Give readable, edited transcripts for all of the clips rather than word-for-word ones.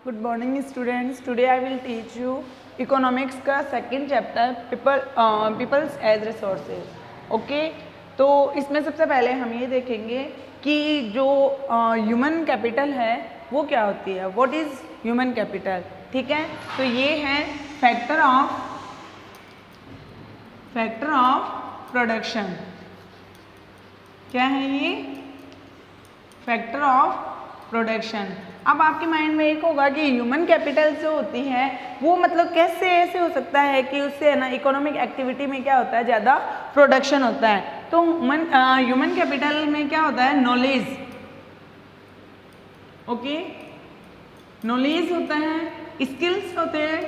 Good morning students, today I will teach you economics का second chapter people's as resources. Okay, तो इसमें सबसे पहले हम ये देखेंगे कि जो ह्यूमन कैपिटल है वो क्या होती है। What is human capital? ठीक है, तो ये है फैक्टर ऑफ प्रोडक्शन। क्या है ये? Factor of production. अब आपके माइंड में एक होगा कि ह्यूमन कैपिटल जो होती है वो मतलब कैसे ऐसे हो सकता है कि उससे है ना इकोनॉमिक एक्टिविटी में क्या होता है, ज़्यादा प्रोडक्शन होता है। तो ह्यूमन कैपिटल में क्या होता है? नॉलेज। ओके, नॉलेज होता है, स्किल्स होते हैं,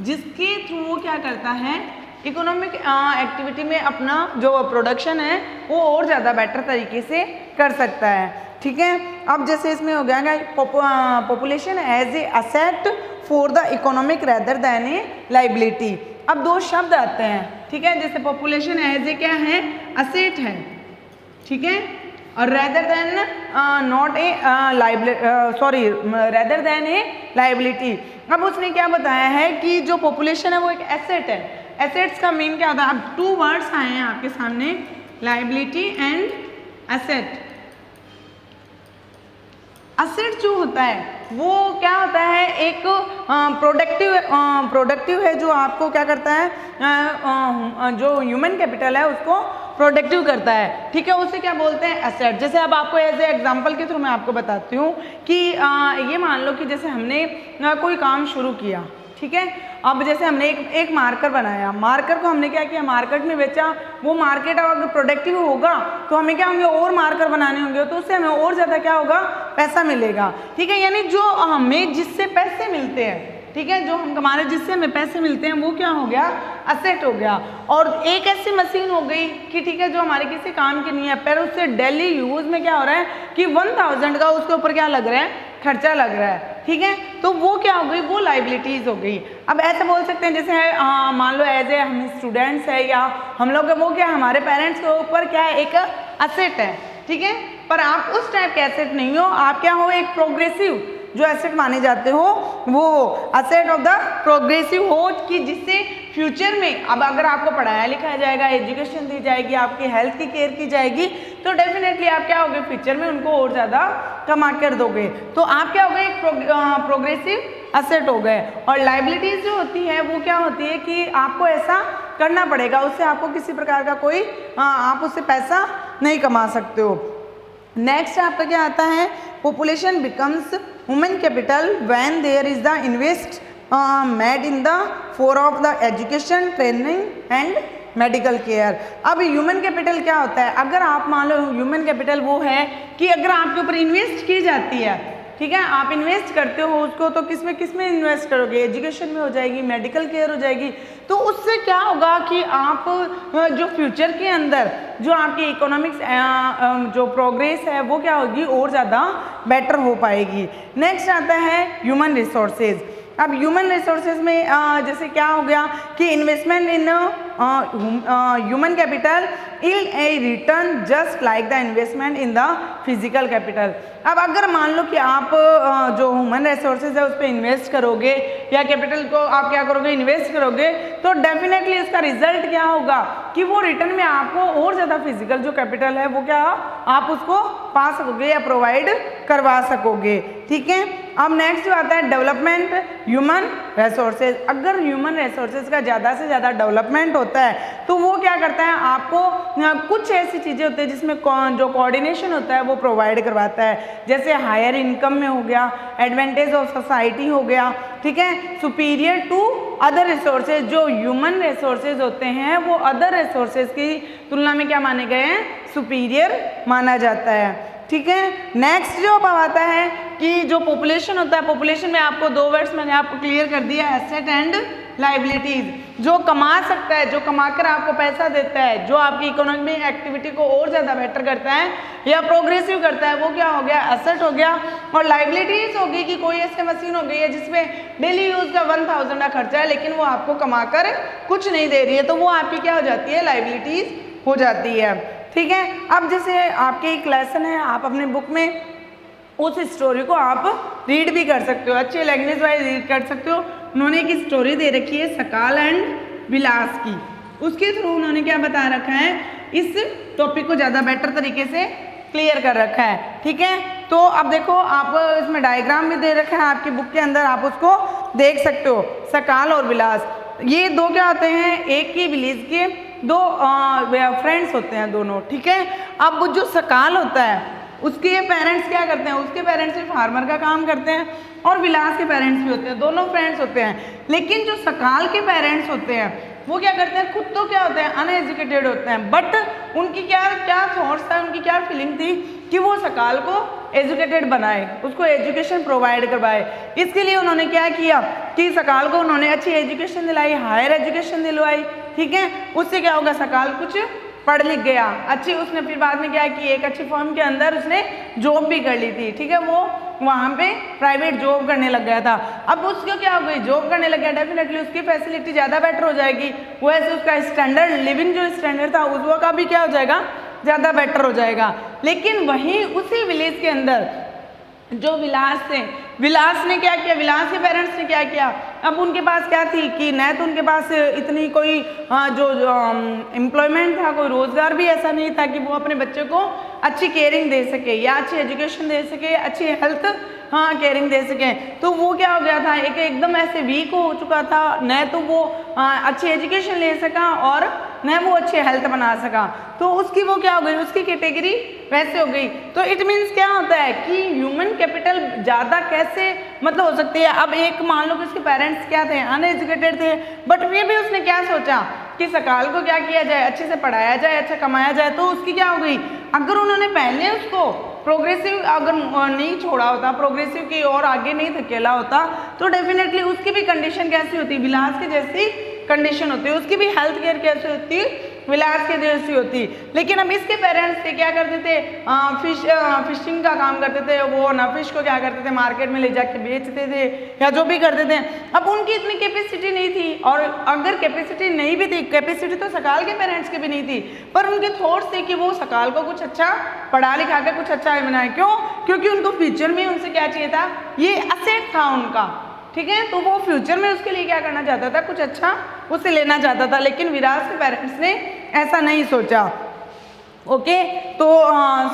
जिसके थ्रू वो क्या करता है, इकोनॉमिक एक्टिविटी में अपना जो प्रोडक्शन है वो और ज़्यादा बेटर तरीके से कर सकता है। ठीक है, अब जैसे इसमें हो गया population as a asset for the economic rather than a liability. अब दो शब्द आते हैं, ठीक है, जैसे पॉपुलेशन एज ए क्या है? असेट है, ठीक है, और rather than not a rather than a liability. अब उसने क्या बताया है कि जो पॉपुलेशन है वो एक एसेट है। एसेट्स का मीन क्या होता है? अब टू वर्ड्स आए हैं आपके सामने, लाइबिलिटी एंड एसेट। असेट जो होता है वो क्या होता है? एक प्रोडक्टिव है, जो आपको क्या करता है, जो ह्यूमन कैपिटल है उसको प्रोडक्टिव करता है। ठीक है, उसे क्या बोलते हैं? एसेट। जैसे अब आपको एज ए एग्जांपल के थ्रू मैं आपको बताती हूँ कि ये मान लो कि जैसे हमने कोई काम शुरू किया, ठीक है, अब जैसे हमने एक मार्कर बनाया, मार्कर को हमने क्या किया, मार्केट में बेचा। वो मार्केट अगर प्रोडक्टिव होगा तो हमें क्या होंगे, और मार्कर बनाने होंगे, तो उससे हमें और ज़्यादा क्या होगा, पैसा मिलेगा। ठीक है, यानी जो हमें जिससे पैसे मिलते हैं, ठीक है, जो हम हमारे जिससे हमें पैसे मिलते हैं वो क्या हो गया, असेट हो गया। और एक ऐसी मशीन हो गई कि ठीक है, जो हमारे किसी काम की नहीं है, पर उससे डेली यूज में क्या हो रहा है कि 1000 का उसके ऊपर क्या लग रहा है, खर्चा लग रहा है। ठीक है, तो वो क्या हो गई, वो लाइबिलिटीज हो गई। अब ऐसे बोल सकते हैं जैसे मान लो एज ए हम स्टूडेंट्स है या हम लोग वो क्या हमारे पेरेंट्स के ऊपर क्या है, एक असेट है। ठीक है, पर आप उस टाइप के एसेट नहीं हो, आप क्या हो, एक प्रोग्रेसिव जो एसेट माने जाते हो वो असेट ऑफ द प्रोग्रेसिव हो, कि जिससे फ्यूचर में अब अगर आपको पढ़ाया लिखाया जाएगा, एजुकेशन दी जाएगी, आपकी हेल्थ की केयर की जाएगी, तो डेफिनेटली आप क्या होगे, फ्यूचर में उनको और ज़्यादा कमा कर दोगे। तो आप क्या हो गए, एक प्रोग्रेसिव असेट हो गए। और लाइबिलिटीज जो होती है वो क्या होती है कि आपको ऐसा करना पड़ेगा, उससे आपको किसी प्रकार का कोई आप उससे पैसा नहीं कमा सकते हो। नेक्स्ट आपका क्या आता है, population becomes human capital when there is the invest made in the for of the education, training and medical care. अब ह्यूमन कैपिटल क्या होता है? अगर आप मान लो ह्यूमन कैपिटल वो है कि अगर आपके ऊपर इन्वेस्ट की जाती है, ठीक है, आप इन्वेस्ट करते हो उसको, तो किसमें इन्वेस्ट करोगे, एजुकेशन में हो जाएगी, मेडिकल केयर हो जाएगी। तो उससे क्या होगा कि आप जो फ्यूचर के अंदर जो आपकी इकोनॉमिक्स जो प्रोग्रेस है वो क्या होगी, और ज़्यादा बेटर हो पाएगी। नेक्स्ट आता है ह्यूमन रिसोर्सेज। अब ह्यूमन रिसोर्सेज में जैसे क्या हो गया कि investment in human capital yield a return just like the investment in the physical capital. अब अगर मान लो कि आप जो ह्यूमन रिसोर्सेज है उस पर इन्वेस्ट करोगे या कैपिटल को आप क्या करोगे, इन्वेस्ट करोगे, तो डेफिनेटली उसका रिजल्ट क्या होगा कि वो रिटर्न में आपको और ज़्यादा फिजिकल जो कैपिटल है वो क्या आप उसको पा सकोगे या प्रोवाइड करवा सकोगे। ठीक है, अब नेक्स्ट जो आता है डेवलपमेंट ह्यूमन रिसोर्सेज। अगर ह्यूमन रिसोर्सेज का ज़्यादा से ज़्यादा डेवलपमेंट होता है तो वो क्या करता है, आपको कुछ ऐसी चीज़ें होती है जिसमें जो कोऑर्डिनेशन होता है वो प्रोवाइड करवाता है। जैसे हायर इनकम में हो गया, एडवांटेज ऑफ सोसाइटी हो गया, ठीक है, सुपीरियर टू अदर रिसोर्सेज। जो ह्यूमन रिसोर्सेज होते हैं वो अदर रिसोर्सेज की तुलना में क्या माने गए हैं, सुपीरियर माना जाता है। ठीक है, नेक्स्ट जो अब आता है कि जो पॉपुलेशन होता है, पॉपुलेशन में आपको दो वर्ड्स मैंने आपको क्लियर कर दिया, एसेट एंड लाइबिलिटीज। जो कमा सकता है, जो कमाकर आपको पैसा देता है, जो आपकी इकोनॉमिक एक्टिविटी को और ज़्यादा बेटर करता है या प्रोग्रेसिव करता है, वो क्या हो गया, एसेट हो गया। और लाइबिलिटीज होगी कि कोई ऐसी मशीन हो गई है जिसमें डेली यूज का 1000 का खर्चा है लेकिन वो आपको कमाकर कुछ नहीं दे रही है, तो वो आपकी क्या हो जाती है, लाइबिलिटीज हो जाती है। ठीक है, अब जैसे आपके एक लेसन है, आप अपने बुक में उस स्टोरी को आप रीड भी कर सकते हो, अच्छे लैंग्वेज वाइज रीड कर सकते हो। उन्होंने एक स्टोरी दे रखी है सकाल एंड विलास की, उसके थ्रू उन्होंने क्या बता रखा है, इस टॉपिक को ज़्यादा बेटर तरीके से क्लियर कर रखा है। ठीक है, तो अब देखो आप इसमें डायग्राम भी दे रखा है आपकी बुक के अंदर, आप उसको देख सकते हो। सकाल और विलास ये दो क्या होते हैं, एक ही विलेज के दो फ्रेंड्स होते हैं दोनों। ठीक है, अब जो सकाल होता है उसके पेरेंट्स क्या करते हैं, उसके पेरेंट्स भी फार्मर का काम करते हैं और विलास के पेरेंट्स भी होते हैं, दोनों फ्रेंड्स होते हैं। लेकिन जो सकाल के पेरेंट्स होते हैं वो क्या करते हैं, खुद तो क्या होते हैं, अनएजुकेटेड होते हैं, बट उनकी क्या थॉट्स था, उनकी क्या फीलिंग थी कि वो सकाल को एजुकेटेड बनाए, उसको एजुकेशन प्रोवाइड करवाए। इसके लिए उन्होंने क्या किया कि सकाल को उन्होंने अच्छी एजुकेशन दिलाई, हायर एजुकेशन दिलवाई। ठीक है, उससे क्या होगा, सकाल कुछ पढ़ लिख गया, अच्छी उसने फिर बाद में क्या की, एक अच्छी फर्म के अंदर उसने जॉब भी कर ली थी। ठीक है, वो वहाँ पे प्राइवेट जॉब करने लग गया था। अब उसको क्या हो गई, जॉब करने लग गया, डेफिनेटली उसकी फैसिलिटी ज़्यादा बेटर हो जाएगी, वैसे उसका स्टैंडर्ड लिविंग जो स्टैंडर्ड था उसका का भी क्या हो जाएगा, ज़्यादा बेटर हो जाएगा। लेकिन वहीं उसी विलेज के अंदर जो विलास थे, विलास ने क्या किया, विलास के पेरेंट्स ने क्या किया, अब उनके पास क्या थी कि न तो उनके पास इतनी कोई जो एम्प्लॉयमेंट था, कोई रोज़गार भी ऐसा नहीं था कि वो अपने बच्चे को अच्छी केयरिंग दे सके या अच्छी एजुकेशन दे सके, अच्छी हेल्थ केयरिंग दे सके। तो वो क्या हो गया था, एकदम ऐसे वीक हो चुका था, न तो वो अच्छी एजुकेशन ले सका और न वो अच्छी हेल्थ बना सका। तो उसकी वो क्या हो गई, उसकी कैटेगरी वैसे हो गई। तो इट मीन्स क्या होता है कि ह्यूमन कैपिटल ज़्यादा कैसे मतलब हो सकती है। अब एक मान लो कि उसके पेरेंट्स क्या थे, अनएजुकेटेड थे, बट फिर भी उसने क्या सोचा कि सकाल को क्या किया जाए, अच्छे से पढ़ाया जाए, अच्छा कमाया जाए। तो उसकी क्या हो गई, अगर उन्होंने पहले उसको प्रोग्रेसिव अगर नहीं छोड़ा होता, प्रोग्रेसिव की और आगे नहीं धकेला होता, तो डेफिनेटली उसकी भी कंडीशन कैसी होती, विलास की जैसी कंडीशन होती है, उसकी भी हेल्थ केयर कैसी होती, विलास के जैसी होती। लेकिन अब इसके पेरेंट्स थे क्या करते थे, फिशिंग का काम करते थे, वो ना फिश को क्या करते थे, मार्केट में ले जाके बेचते थे या जो भी करते थे। अब उनकी इतनी कैपेसिटी नहीं थी, और अगर कैपेसिटी नहीं भी थी, कैपेसिटी तो सकाल के पेरेंट्स की भी नहीं थी, पर उनके थॉट्स थे कि वो सकाल को कुछ अच्छा पढ़ा लिखा कर कुछ अच्छा बनाए। क्यों, क्योंकि उनको फ्यूचर में उनसे क्या चाहिए था, ये असेट था उनका। ठीक है, तो वो फ्यूचर में उसके लिए क्या करना चाहता था, कुछ अच्छा उससे लेना चाहता था। लेकिन विलास के पेरेंट्स ने ऐसा नहीं सोचा। ओके, तो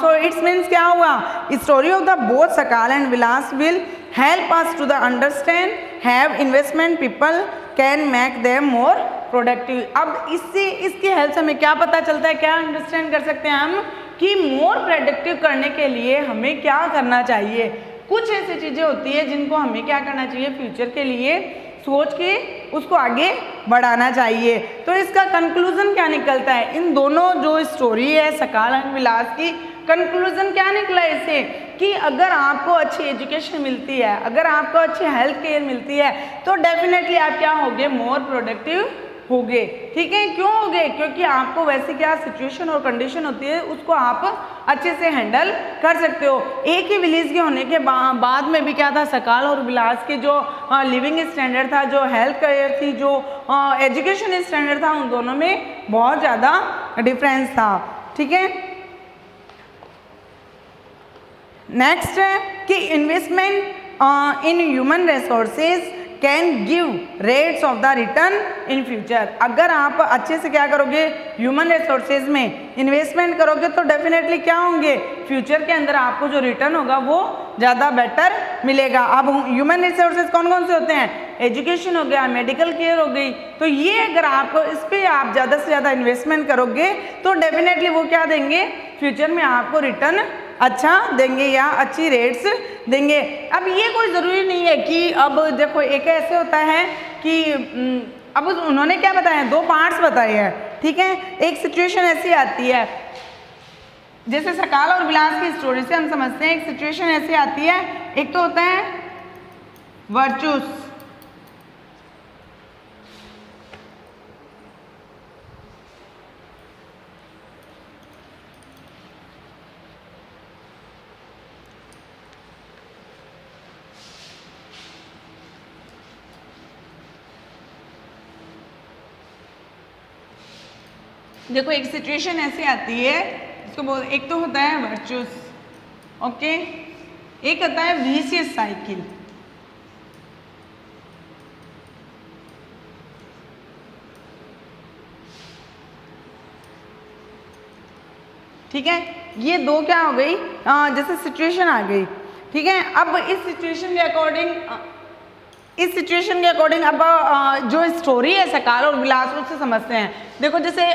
सो इट्स मीन्स क्या हुआ, story of the both Sakal and Vilas will help us to the understand have investment people can make them more productive. अब इससे इसकी हेल्प से हमें क्या पता चलता है, क्या अंडरस्टैंड कर सकते हैं हम कि मोर प्रोडक्टिव करने के लिए हमें क्या करना चाहिए। कुछ ऐसी चीज़ें होती है जिनको हमें क्या करना चाहिए, फ्यूचर के लिए सोच के उसको आगे बढ़ाना चाहिए। तो इसका कंक्लूजन क्या निकलता है, इन दोनों जो स्टोरी है सकाल एंड विलास की, कंक्लूजन क्या निकला इससे कि अगर आपको अच्छी एजुकेशन मिलती है, अगर आपको अच्छी हेल्थ केयर मिलती है, तो डेफिनेटली आप क्या होगे, मोर प्रोडक्टिव होगे। ठीक है, क्यों होगे, क्योंकि आपको वैसे क्या सिचुएशन और कंडीशन होती है उसको आप अच्छे से हैंडल कर सकते हो। एक ही विलेज के होने के बाद में भी क्या था, सकाल और विलास के जो लिविंग स्टैंडर्ड था, जो हेल्थ केयर थी, जो एजुकेशन स्टैंडर्ड था, उन दोनों में बहुत ज़्यादा डिफरेंस था। ठीक है, नेक्स्ट है कि investment in human resources can give rates of the return in future. अगर आप अच्छे से क्या करोगे, ह्यूमन रिसोर्सेज में इन्वेस्टमेंट करोगे तो डेफिनेटली क्या होंगे, फ्यूचर के अंदर आपको जो रिटर्न होगा वो ज़्यादा बेटर मिलेगा। अब ह्यूमन रिसोर्सेज कौन कौन से होते हैं, एजुकेशन हो गया, मेडिकल केयर हो गई। तो ये अगर आपको इस पर आप ज़्यादा से ज़्यादा इन्वेस्टमेंट करोगे तो डेफिनेटली वो क्या देंगे, फ्यूचर में आपको रिटर्न अच्छा देंगे या अच्छी रेट्स देंगे। अब ये कोई ज़रूरी नहीं है कि अब देखो एक ऐसे होता है कि अब उन्होंने क्या बताया, दो पार्ट्स बताए हैं। ठीक है, एक सिचुएशन ऐसी आती है, जैसे सकाल और विलास की स्टोरी से हम समझते हैं, एक सिचुएशन ऐसी आती है, एक तो होता है वर्चूस, देखो एक सिचुएशन ऐसी आती है, इसको बोल, एक तो होता है वर्चूस, ओके, एक आता है विशियस साइकिल। ठीक है, ये दो क्या हो गई, जैसे सिचुएशन आ गई। ठीक है, अब इस सिचुएशन के अकॉर्डिंग अब जो स्टोरी है सकाल और विलास उससे समझते हैं। देखो जैसे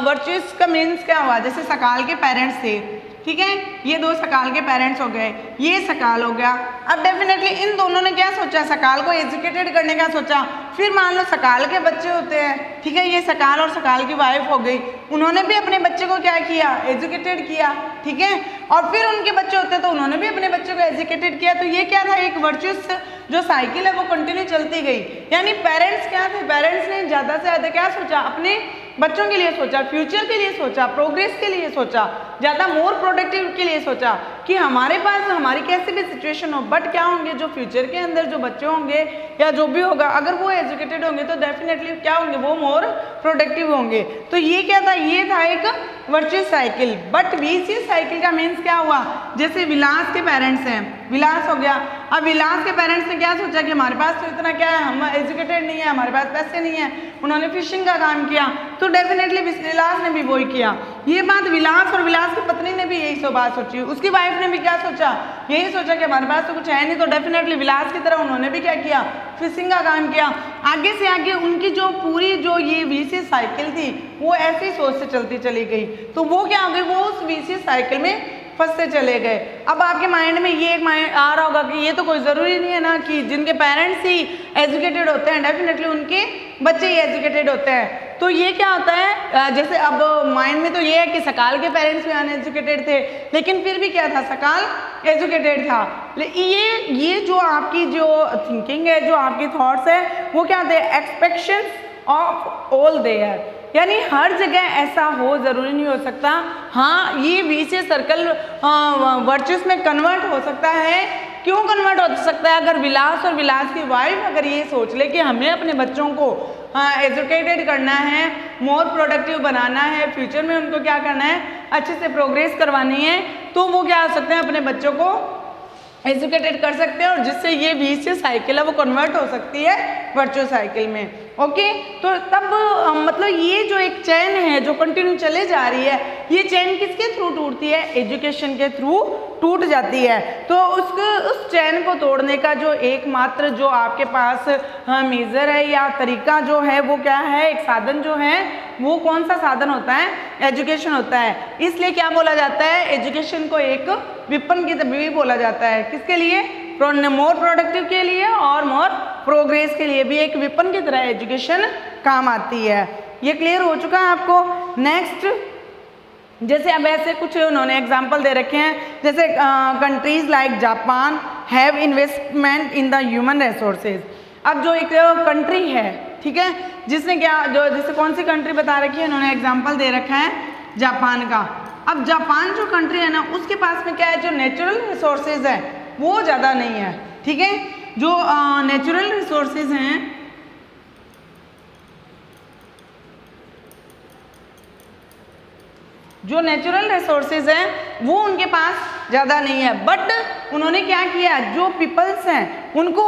वर्चुअस का मीन्स क्या हुआ, जैसे सकाल के पेरेंट्स थे, ठीक है, ये दो सकाल के पेरेंट्स हो गए, ये सकाल हो गया। अब डेफिनेटली इन दोनों ने क्या सोचा, सकाल को एजुकेटेड करने का सोचा। फिर मान लो सकाल के बच्चे होते हैं, ठीक है, ये सकाल और सकाल की वाइफ हो गई, उन्होंने भी अपने बच्चे को क्या किया, एजुकेटेड किया। ठीक है, और फिर उनके बच्चे होते हैं तो उन्होंने भी अपने बच्चे को एजुकेटेड किया। तो ये क्या था, एक वर्चुअस जो साइकिल है वो कंटिन्यू चलती गई। यानी पेरेंट्स क्या थे, पेरेंट्स ने ज़्यादा से ज़्यादा क्या सोचा, अपने बच्चों के लिए सोचा, फ्यूचर के लिए सोचा, प्रोग्रेस के लिए सोचा, ज़्यादा मोर प्रोडक्टिव के लिए सोचा कि हमारे पास हमारी कैसी भी सिचुएशन हो, बट क्या होंगे, जो फ्यूचर के अंदर जो बच्चे होंगे या जो भी होगा, अगर वो एजुकेटेड होंगे तो डेफिनेटली क्या होंगे, वो मोर प्रोडक्टिव होंगे। तो ये क्या था, ये था एक virtuous cycle. But vicious cycle का मीन्स क्या हुआ, जैसे विलास के पेरेंट्स हैं, विलास हो गया। अब विलास के पेरेंट्स ने क्या सोचा कि हमारे पास तो इतना क्या है, हम एजुकेटेड नहीं है, हमारे पास पैसे नहीं है, उन्होंने फिशिंग का काम किया, तो डेफिनेटली विलास ने भी वही किया। ये बात विलास और विलास की पत्नी ने भी यही बात सोची, उसकी वाइफ ने भी क्या सोचा, यही सोचा कि हमारे पास तो कुछ है नहीं, तो डेफिनेटली विलास की तरह उन्होंने भी क्या किया, फिशिंग का काम किया। आगे से आगे उनकी जो पूरी जो ये विशियस साइकिल थी वो ऐसी सोच से चलती चली गई। तो वो क्या हो गई, वो उस विशियस साइकिल में फंसते चले गए। अब आपके माइंड में ये एक माइंड आ रहा होगा कि ये तो कोई ज़रूरी नहीं है ना कि जिनके पेरेंट्स ही एजुकेटेड होते हैं डेफिनेटली उनके बच्चे ही एजुकेटेड होते हैं। तो ये क्या होता है, जैसे अब माइंड में तो ये है कि सकाल के पेरेंट्स भी अनएजुकेटेड थे, लेकिन फिर भी क्या था, सकाल एजुकेटेड था। ये जो आपकी जो थिंकिंग है, जो आपकी थॉट्स है, वो क्या थे, एक्सपेक्टेशंस ऑफ ऑल देयर, यानी हर जगह ऐसा हो ज़रूरी नहीं हो सकता। हाँ, ये विशियस सर्कल वर्चुअस में कन्वर्ट हो सकता है। क्यों कन्वर्ट हो सकता है, अगर विलास और विलास की वाइफ अगर ये सोच ले कि हमें अपने बच्चों को एजुकेटेड करना है, मोर प्रोडक्टिव बनाना है, फ्यूचर में उनको क्या करना है, अच्छे से प्रोग्रेस करवानी है, तो वो क्या हो सकते हैं, अपने बच्चों को एजुकेटेड कर सकते हैं, और जिससे ये विशियस साइकिल है वो कन्वर्ट हो सकती है वर्चुअस साइकिल में। ओके, तो तब मतलब ये जो एक चेन है जो कंटिन्यू चले जा रही है, ये चेन किसके थ्रू टूटती है, एजुकेशन के थ्रू टूट जाती है। तो उस चैन को तोड़ने का जो एकमात्र जो आपके पास मेजर है या तरीका जो है वो क्या है, एक साधन जो है वो कौन सा साधन होता है, एजुकेशन होता है। इसलिए क्या बोला जाता है, एजुकेशन को एक विपन की तरह भी बोला जाता है। किसके लिए, मोर प्रोडक्टिव के लिए और मोर प्रोग्रेस के लिए भी एक विपन की तरह एजुकेशन काम आती है। ये क्लियर हो चुका है आपको। नेक्स्ट, जैसे अब ऐसे कुछ उन्होंने एग्जाम्पल दे रखे हैं, जैसे countries like Japan have investment in the human resources. अब जो एक कंट्री है, ठीक है, जिसने क्या जो जैसे कौन सी कंट्री बता रखी है, उन्होंने एग्जाम्पल दे रखा है जापान का। अब जापान जो कंट्री है ना, उसके पास में क्या है, जो नेचुरल रिसोर्सेज है वो ज़्यादा नहीं है। ठीक है, जो नेचुरल रिसोर्सेज हैं, जो नेचुरल रिसोर्सेज हैं वो उनके पास ज़्यादा नहीं है। बट उन्होंने क्या किया, जो पीपल्स हैं उनको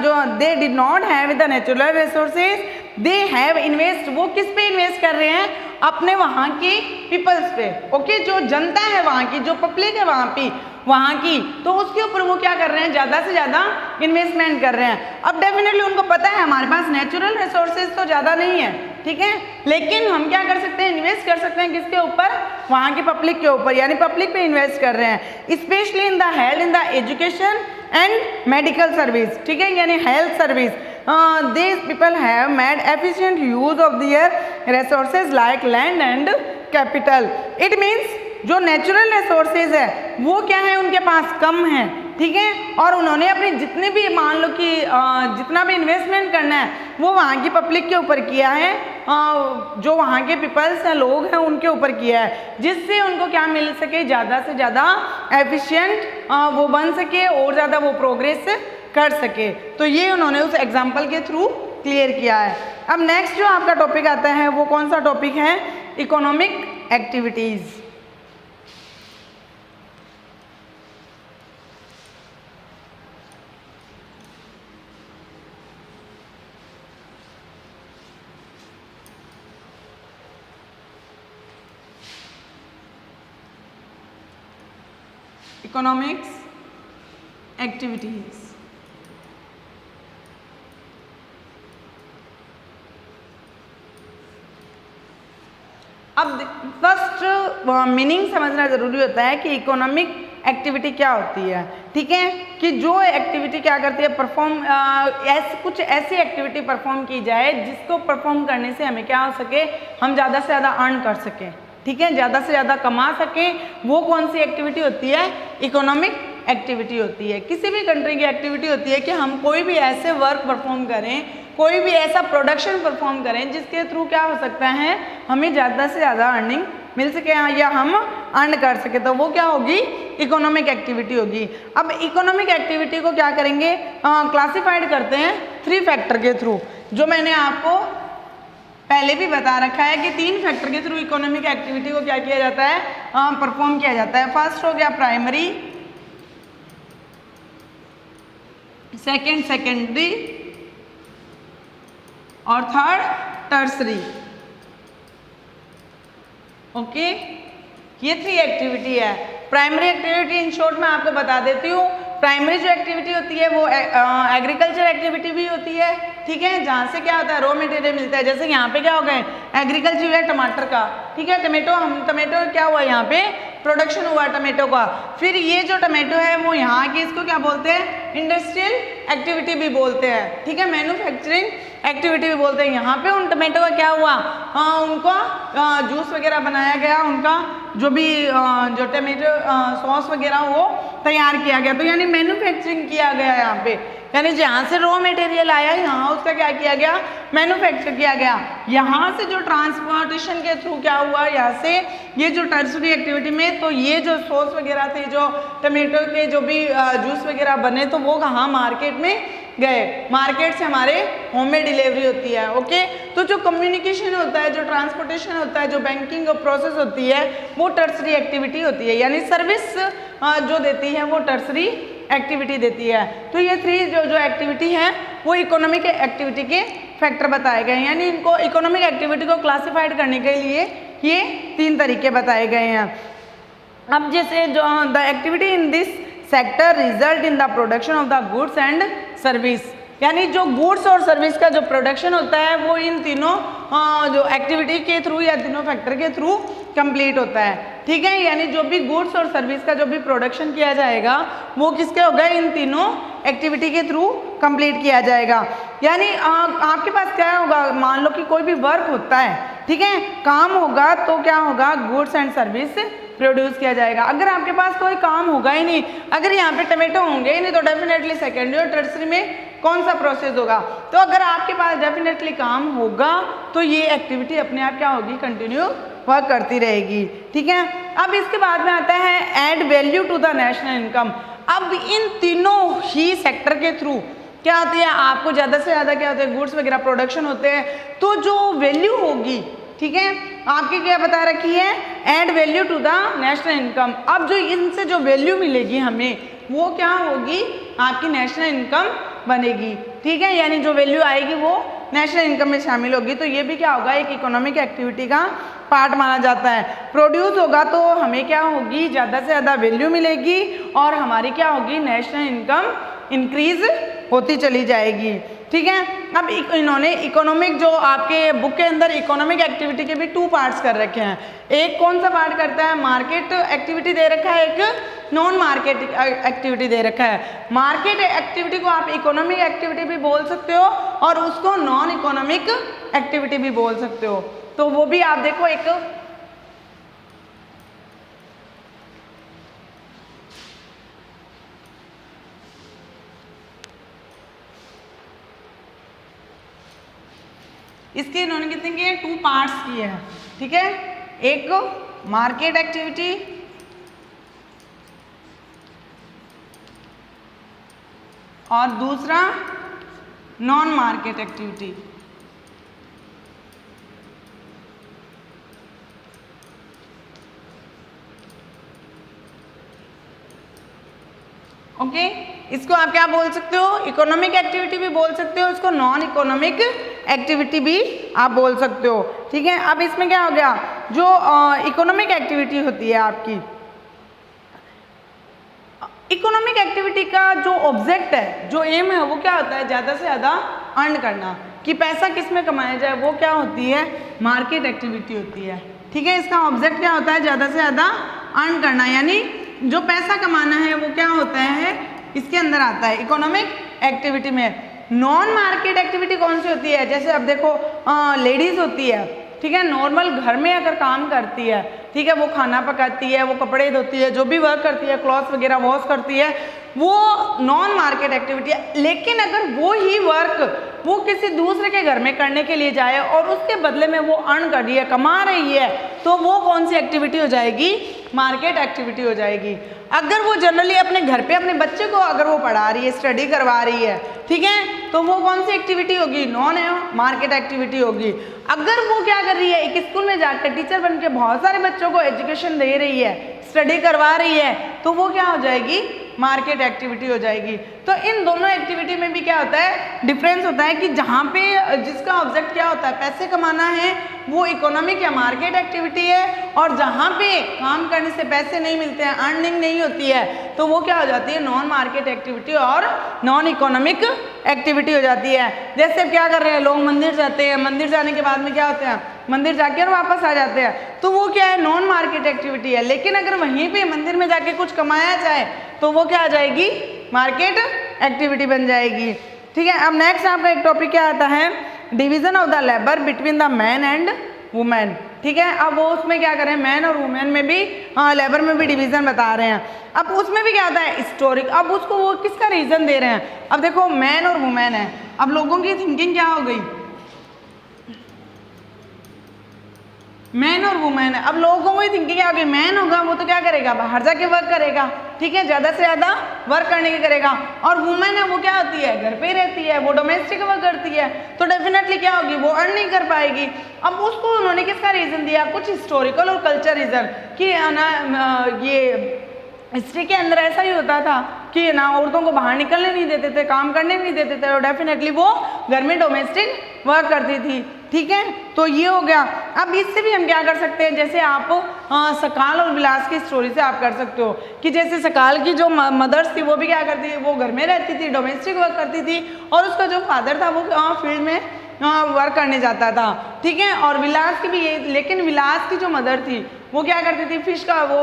जो they did not have the natural resources, they have invest, वो किस पे इन्वेस्ट कर रहे हैं, अपने वहाँ की पीपल्स पे। ओके, जो जनता है वहाँ की, जो पब्लिक है वहाँ की, तो उसके ऊपर वो क्या कर रहे हैं, ज़्यादा से ज़्यादा इन्वेस्टमेंट कर रहे हैं। अब डेफिनेटली उनको पता है हमारे पास नेचुरल रिसोर्सेज तो ज़्यादा नहीं है, ठीक है, लेकिन हम क्या कर सकते हैं, इन्वेस्ट कर सकते हैं किसके ऊपर, वहाँ की पब्लिक के ऊपर, यानी पब्लिक पे इन्वेस्ट कर रहे हैं। Specially in the health, in the education and medical service, ठीक है, यानी health service. These people have made efficient use of their resources like land and capital. It means जो नेचुरल रिसोर्सेज है वो क्या है, उनके पास कम है, ठीक है, और उन्होंने अपने जितने भी मान लो कि जितना भी इन्वेस्टमेंट करना है वो वहाँ की पब्लिक के ऊपर किया है, जो वहाँ के पीपल्स हैं, लोग हैं, उनके ऊपर किया है, जिससे उनको क्या मिल सके, ज़्यादा से ज़्यादा एफिशिएंट वो बन सके और ज़्यादा वो प्रोग्रेस कर सके। तो ये उन्होंने उस एग्जाम्पल के थ्रू क्लियर किया है। अब नेक्स्ट जो आपका टॉपिक आता है वो कौन सा टॉपिक है, इकोनॉमिक एक्टिविटीज़। Economics activities. अब फर्स्ट मीनिंग समझना जरूरी होता है कि इकोनॉमिक एक्टिविटी क्या होती है, ठीक है, कि जो एक्टिविटी क्या करती है, परफॉर्म कुछ ऐसी एक्टिविटी परफॉर्म की जाए जिसको परफॉर्म करने से हमें क्या हो सके, हम ज़्यादा से ज़्यादा अर्न कर सकें, ठीक है, ज़्यादा से ज़्यादा कमा सकें। वो कौन सी एक्टिविटी होती है, इकोनॉमिक एक्टिविटी होती है। किसी भी कंट्री की एक्टिविटी होती है कि हम कोई भी ऐसे वर्क परफॉर्म करें, कोई भी ऐसा प्रोडक्शन परफॉर्म करें जिसके थ्रू क्या हो सकता है, हमें ज़्यादा से ज़्यादा अर्निंग मिल सके या हम अर्न कर सके, तो वो क्या होगी, इकोनॉमिक एक्टिविटी होगी। अब इकोनॉमिक एक्टिविटी को क्या करेंगे, क्लासिफाइड करते हैं 3 फैक्टर के थ्रू, जो मैंने आपको पहले भी बता रखा है कि 3 फैक्टर के थ्रू इकोनॉमिक एक्टिविटी को क्या किया जाता है, परफॉर्म किया जाता है। फर्स्ट हो गया प्राइमरी, सेकेंड सेकेंडरी और थर्ड टर्सरी। ओके, ये 3 एक्टिविटी है। प्राइमरी एक्टिविटी इन शॉर्ट में आपको बता देती हूँ। प्राइमरी जो एक्टिविटी होती है वो एग्रीकल्चर एक्टिविटी भी होती है, ठीक है, जहाँ से क्या होता है, रॉ मटेरियल मिलता है। जैसे यहाँ पे क्या हो गए, एग्रीकल्चर है टमाटर का, ठीक है, टमाटो क्या हुआ, यहाँ पे प्रोडक्शन हुआ टमाटो का। फिर ये जो टमाटो है वो यहाँ की, इसको क्या बोलते हैं, इंडस्ट्रियल एक्टिविटी भी बोलते हैं, ठीक है, मैन्युफैक्चरिंग एक्टिविटी भी बोलते हैं। यहाँ पे उन टमाटो का क्या हुआ, उनका जूस वगैरह बनाया गया, उनका जो भी जो टमाटो सॉस वगैरह वो तैयार किया गया, तो यानी मैन्युफैक्चरिंग किया गया यहाँ पे, यानी जहाँ से रॉ मटेरियल आया यहाँ उसका क्या किया गया, मैन्युफैक्चर किया गया। यहाँ से जो ट्रांसपोर्टेशन के थ्रू क्या हुआ, यहाँ से ये जो टर्सरी एक्टिविटी में, तो ये जो सॉस वगैरह थे, जो टमाटो के जो भी जूस वगैरह बने, तो वो कहाँ, मार्केट में गए, मार्केट से हमारे होम में डिलीवरी होती है। ओके, तो जो कम्युनिकेशन होता है, जो ट्रांसपोर्टेशन होता है, जो बैंकिंग प्रोसेस होती है, वो टर्सरी एक्टिविटी होती है, यानी सर्विस जो देती है वो टर्सरी एक्टिविटी देती है। तो ये 3 जो एक्टिविटी है वो इकोनॉमिक एक्टिविटी के फैक्टर बताए गए हैं, यानी इनको इकोनॉमिक एक्टिविटी को क्लासिफाइड करने के लिए ये 3 तरीके बताए गए हैं। अब जैसे जो the activity in this sector result in the production of the goods and service, यानी जो गुड्स और सर्विस का जो प्रोडक्शन होता है वो इन तीनों जो एक्टिविटी के थ्रू या तीनों फैक्टर के थ्रू कंप्लीट होता है, ठीक है, यानी जो भी गुड्स और सर्विस का जो भी प्रोडक्शन किया जाएगा वो किसके होगा, इन तीनों एक्टिविटी के थ्रू कंप्लीट किया जाएगा। यानी आपके पास क्या होगा, मान लो कि कोई भी वर्क होता है, ठीक है, काम होगा, तो क्या होगा, गुड्स एंड सर्विस प्रोड्यूस किया जाएगा। अगर आपके पास कोई काम होगा ही नहीं, अगर यहाँ पे टमाटो होंगे ही नहीं, तो डेफिनेटली सेकेंडरी और टर्सरी में कौन सा प्रोसेस होगा। तो अगर आपके पास डेफिनेटली काम होगा तो ये एक्टिविटी अपने आप क्या होगी, कंटिन्यू वर्क करती रहेगी, ठीक है। अब इसके बाद में आता है add value to the national income. अब इन तीनों ही सेक्टर के थ्रू क्या होती है, आपको ज़्यादा से ज़्यादा क्या होते हैं, गुड्स वगैरह प्रोडक्शन होते हैं, तो जो वैल्यू होगी, ठीक है, आपकी क्या बता रखी है, add value to the national income. अब जो इनसे जो वैल्यू मिलेगी हमें, वो क्या होगी, आपकी नेशनल इनकम बनेगी, ठीक है, यानी जो वैल्यू आएगी वो नेशनल इनकम में शामिल होगी। तो ये भी क्या होगा, एक इकोनॉमिक एक्टिविटी का पार्ट माना जाता है। प्रोड्यूस होगा तो हमें क्या होगी, ज़्यादा से ज़्यादा वैल्यू मिलेगी और हमारी क्या होगी, नेशनल इनकम इंक्रीज होती चली जाएगी, ठीक है। अब इन्होंने इकोनॉमिक जो आपके बुक के अंदर इकोनॉमिक एक्टिविटी के भी 2 पार्ट्स कर रखे हैं। एक कौन सा पार्ट करता है, मार्केट एक्टिविटी दे रखा है, एक नॉन मार्केट एक्टिविटी दे रखा है। मार्केट एक्टिविटी को आप इकोनॉमिक एक्टिविटी भी बोल सकते हो और उसको नॉन इकोनॉमिक एक्टिविटी भी बोल सकते हो। तो वो भी आप देखो, एक इसके इन्होंने कितने किए, 2 पार्ट्स किए हैं, ठीक है। एक मार्केट एक्टिविटी और दूसरा नॉन मार्केट एक्टिविटी। ओके, इसको आप क्या बोल सकते हो, इकोनॉमिक एक्टिविटी भी बोल सकते हो, इसको नॉन इकोनॉमिक एक्टिविटी भी आप बोल सकते हो, ठीक है। अब इसमें क्या हो गया, जो इकोनॉमिक एक्टिविटी होती है आपकी, इकोनॉमिक एक्टिविटी का जो ऑब्जेक्ट है, जो एम है, वो क्या होता है, ज़्यादा से ज़्यादा अर्न करना, कि पैसा किस में कमाया जाए, वो क्या होती है, मार्केट एक्टिविटी होती है। ठीक है, इसका ऑब्जेक्ट क्या होता है, ज़्यादा से ज़्यादा अर्न करना, यानी जो पैसा कमाना है वो क्या होता है, इसके अंदर आता है इकोनॉमिक एक्टिविटी में। नॉन मार्केट एक्टिविटी कौन सी होती है, जैसे अब देखो लेडीज होती है, ठीक है, नॉर्मल घर में अगर काम करती है, ठीक है, वो खाना पकाती है, वो कपड़े धोती है, जो भी वर्क करती है, क्लॉथ वगैरह वॉश करती है, वो नॉन मार्केट एक्टिविटी है। लेकिन अगर वो ही वर्क वो किसी दूसरे के घर में करने के लिए जाए और उसके बदले में वो अर्न कर रही है, कमा रही है, तो वो कौन सी एक्टिविटी हो जाएगी, मार्केट एक्टिविटी हो जाएगी। अगर वो जनरली अपने घर पे अपने बच्चे को अगर वो पढ़ा रही है, स्टडी करवा रही है, ठीक है, तो वो कौन सी एक्टिविटी होगी, नॉन मार्केट एक्टिविटी होगी। अगर वो क्या कर रही है, एक स्कूल में जाकर टीचर बन के बहुत सारे बच्चों को एजुकेशन दे रही है, स्टडी करवा रही है, तो वो क्या हो जाएगी, मार्केट एक्टिविटी हो जाएगी। तो इन दोनों एक्टिविटी में भी क्या होता है, डिफरेंस होता है कि जहाँ पे जिसका ऑब्जेक्ट क्या होता है, पैसे कमाना है, वो इकोनॉमिक या मार्केट एक्टिविटी है, और जहाँ पे काम करने से पैसे नहीं मिलते हैं, अर्निंग नहीं होती है, तो वो क्या हो जाती है, नॉन मार्केट एक्टिविटी और नॉन इकोनॉमिक एक्टिविटी हो जाती है। जैसे अब क्या कर रहे हैं लोग, मंदिर जाते हैं, मंदिर जाने के बाद में क्या होते हैं, मंदिर जाके और वापस आ जाते हैं, तो वो क्या है, नॉन मार्केट एक्टिविटी है। लेकिन अगर वहीं पे मंदिर में जाके कुछ कमाया जाए तो वो क्या आ जाएगी, मार्केट एक्टिविटी बन जाएगी। ठीक है, अब नेक्स्ट आपका एक टॉपिक क्या आता है, division of the labour between the man and women. ठीक है, अब वो उसमें क्या करें, मैन और वुमेन में भी, हाँ, लेबर में भी डिवीजन बता रहे हैं। अब उसमें भी क्या आता है, हिस्टोरिक। अब उसको वो किसका रीजन दे रहे हैं, अब देखो मैन और वुमेन है, अब लोगों की थिंकिंग क्या हो गई, मैन और वुमेन है। अब लोगों को थिंकिंग क्या होगी, मैन होगा वो तो क्या करेगा, बाहर जाके वर्क करेगा, ठीक है, ज़्यादा से ज़्यादा वर्क करने की करेगा, और वुमेन है वो क्या होती है, घर पे ही रहती है, वो डोमेस्टिक वर्क करती है, तो डेफिनेटली क्या होगी, वो अर्न नहीं कर पाएगी। अब उसको उन्होंने किसका रीज़न दिया, कुछ हिस्टोरिकल और कल्चर रीज़न, कि ना ये हिस्ट्री के अंदर ऐसा ही होता था कि ना औरतों को बाहर निकलने नहीं देते थे, काम करने नहीं देते थे, और डेफिनेटली वो घर में डोमेस्टिक वर्क करती थी। ठीक है, तो ये हो गया। अब इससे भी हम क्या कर सकते हैं, जैसे आप सकाल और विलास की स्टोरी से आप कर सकते हो कि जैसे सकाल की जो मदर्स थी वो भी क्या करती थी, वो घर में रहती थी, डोमेस्टिक वर्क करती थी, और उसका जो फादर था वो फील्ड में वर्क करने जाता था। ठीक है, और विलास की भी ये, लेकिन विलास की जो मदर थी वो क्या करती थी, फिश का वो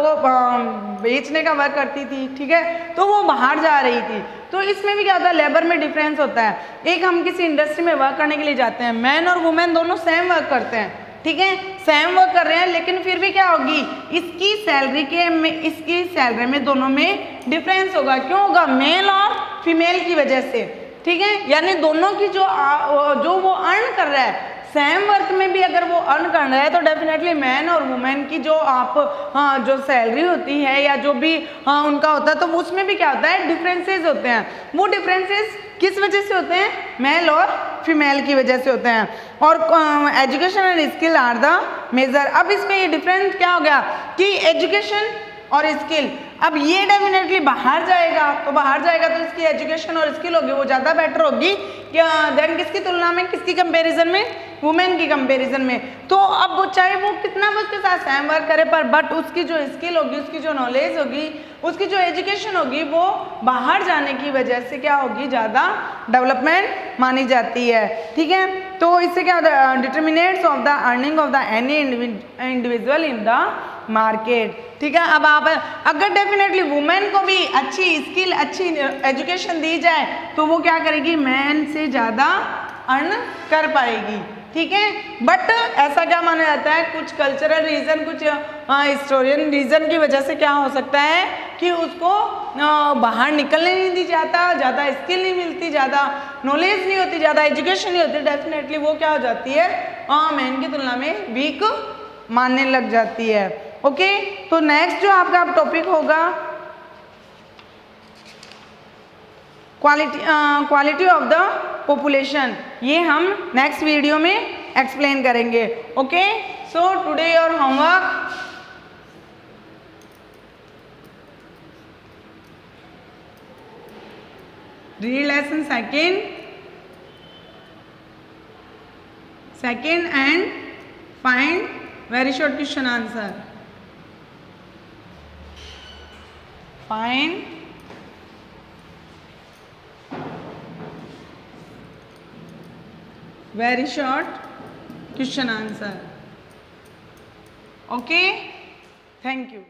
बेचने का वर्क करती थी। ठीक है, तो वो बाहर जा रही थी। तो इसमें भी क्या होता है, लेबर में डिफरेंस होता है। एक हम किसी इंडस्ट्री में वर्क करने के लिए जाते हैं, मैन और वुमेन दोनों सेम वर्क करते हैं, ठीक है, सेम वर्क कर रहे हैं, लेकिन फिर भी क्या होगी, इसकी सैलरी के में, इसकी सैलरी में दोनों में डिफरेंस होगा। क्यों होगा, मेल और फीमेल की वजह से। ठीक है, यानी दोनों की जो वो अर्न कर रहा है, सेम वर्क में भी अगर वो अर्न कर रहा है, तो डेफिनेटली मैन और वुमेन की जो जो सैलरी होती है या जो भी उनका होता है, तो उसमें भी क्या होता है, डिफरेंसेस होते हैं। वो डिफरेंसेस किस वजह से होते हैं, मेल और फीमेल की वजह से होते हैं। और education and skill are the major. अब इसमें ये डिफरेंस क्या हो गया कि एजुकेशन और स्किल, अब ये डेफिनेटली बाहर जाएगा, तो बाहर जाएगा तो इसकी एजुकेशन और स्किल होगी वो ज़्यादा बेटर होगी देन किसकी तुलना में, किसकी कंपैरिजन में, वुमेन की कंपैरिजन में। तो अब चाहे वो कितना भी उसके साथ सेम वर्क करे, पर बट उसकी जो स्किल होगी, उसकी जो नॉलेज होगी, उसकी जो एजुकेशन होगी, वो बाहर जाने की वजह से क्या होगी, ज़्यादा डेवलपमेंट मानी जाती है। ठीक है, तो इससे क्या होता है, determinates of the earning of the any individual in the market. ठीक है, अब आप अगर डेफिनेटली वुमेन को भी अच्छी स्किल, अच्छी एजुकेशन दी जाए, तो वो क्या करेगी, मैन से ज़्यादा अर्न कर पाएगी। ठीक है, बट ऐसा क्या माना जाता है, कुछ कल्चरल रीज़न, कुछ हिस्टोरियन रीज़न की वजह से क्या हो सकता है कि उसको बाहर निकलने नहीं दी जाता, ज़्यादा स्किल नहीं मिलती, ज़्यादा नॉलेज नहीं होती, ज़्यादा एजुकेशन नहीं होती, डेफिनेटली वो क्या हो जाती है, मैन की तुलना में वीक मानने लग जाती है। ओके, तो नेक्स्ट जो आपका टॉपिक होगा क्वालिटी ऑफ द पॉपुलेशन, ये हम नेक्स्ट वीडियो में एक्सप्लेन करेंगे। Okay, so today your homework, read lesson second and find very short question answer. Find very short question answer. Okay, thank you.